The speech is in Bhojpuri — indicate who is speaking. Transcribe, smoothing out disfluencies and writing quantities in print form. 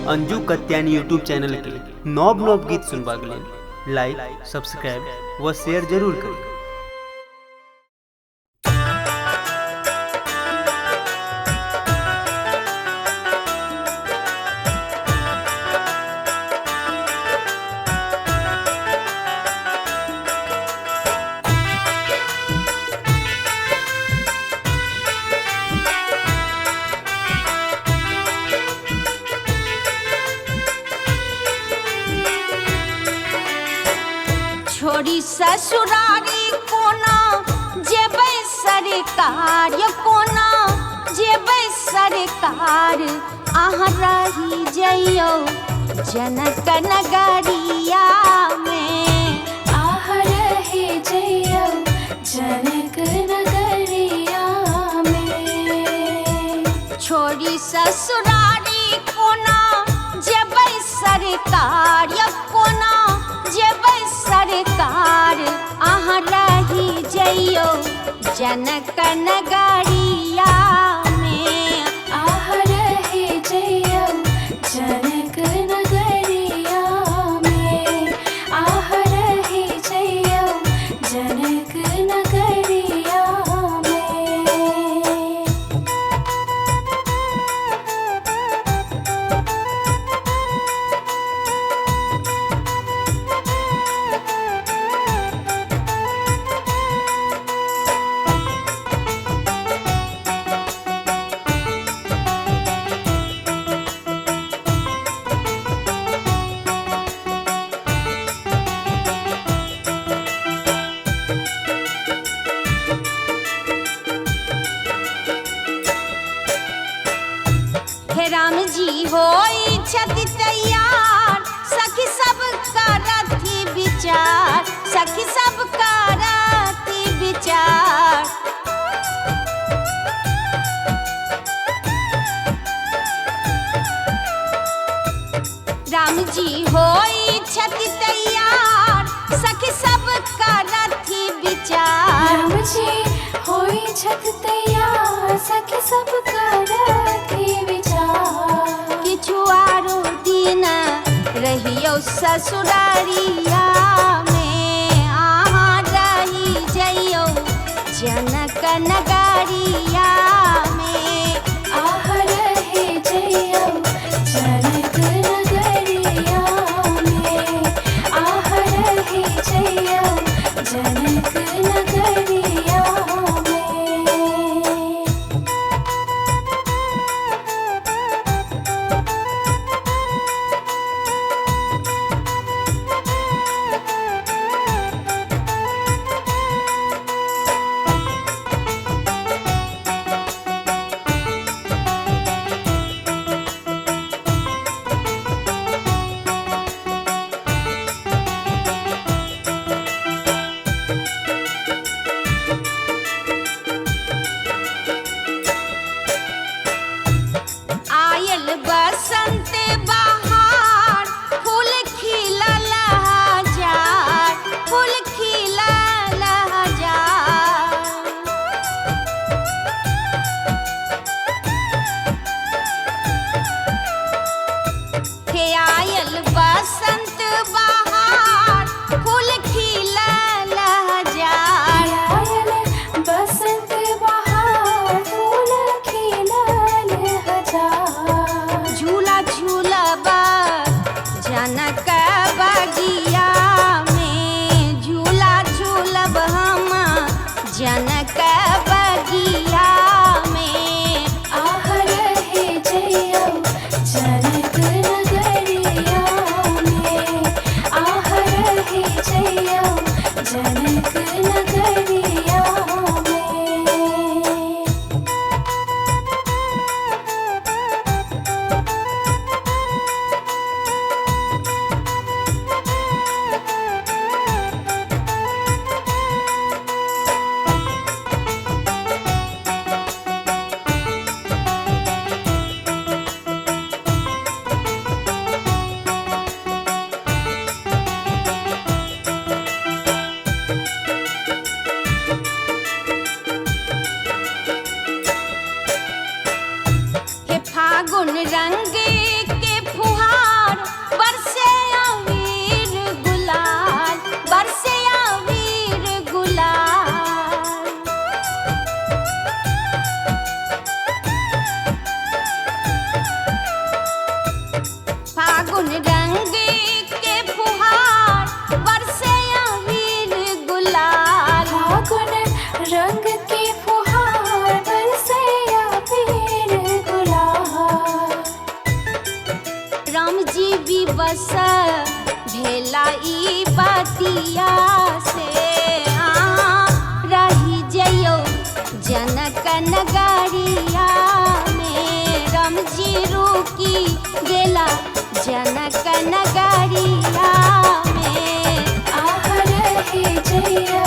Speaker 1: अंजू कत्यानी यूट्यूब चैनल के नव नव गीत सुनबाक लेल लाइक, सब्सक्राइब व शेयर जरूर करी।
Speaker 2: छोड़ी ससुरारी कोना जेबै सरकार, कोना जेबै सरकार। अहाँ रही जइयो जनक नगरिया में,
Speaker 3: आह रहे जइयो जनक नगरिया में।
Speaker 2: छोड़ी ससुरारी कोना जेबै सरकार, कोना जेबै सरकार। अहाँ रही जइयो जनक नगरिया में,
Speaker 3: आह रहे जइयो जनक नगरिया में। आह रहे जइयो जनक नगरिया में।
Speaker 2: हे राम जी होई छथि तैयार, सखी सब करथि विचार, सखी सब करथि विचार। राम जी होई छथि तैयार, सखी सब करथि विचार।
Speaker 3: राम जी होई छथि तैयार, सखी सब करथि विचार।
Speaker 2: किछु आरो दिन रहियो ससुरारिया में, अहाँ रही जइयो जनक नगरिया में।
Speaker 3: आह रहे जइयो जनक नगरिया में। आह रहे जइयो जनक नगरिया में।
Speaker 2: आयल बसंत बहार, फूल खिलल हजार, फूल खिलल हजार। हे आयल बसंत बहार, फूल खिलल हजार।
Speaker 3: आयल बसंत बहार, फूल खिलल हजार।
Speaker 2: झूला झूलब जनक बगिया में, झूला झूलब हम जनक बगिया में।
Speaker 3: आह रहे जइयो जनक नगरिया में। आह रहे जइयो जनक नगरिया में।
Speaker 2: रंग के फुहार बस भेला ई बतिया से रही जइयो जनक नगरिया में। रमजी रुकी गेला जनक नगरिया में।
Speaker 3: आह रहे जइया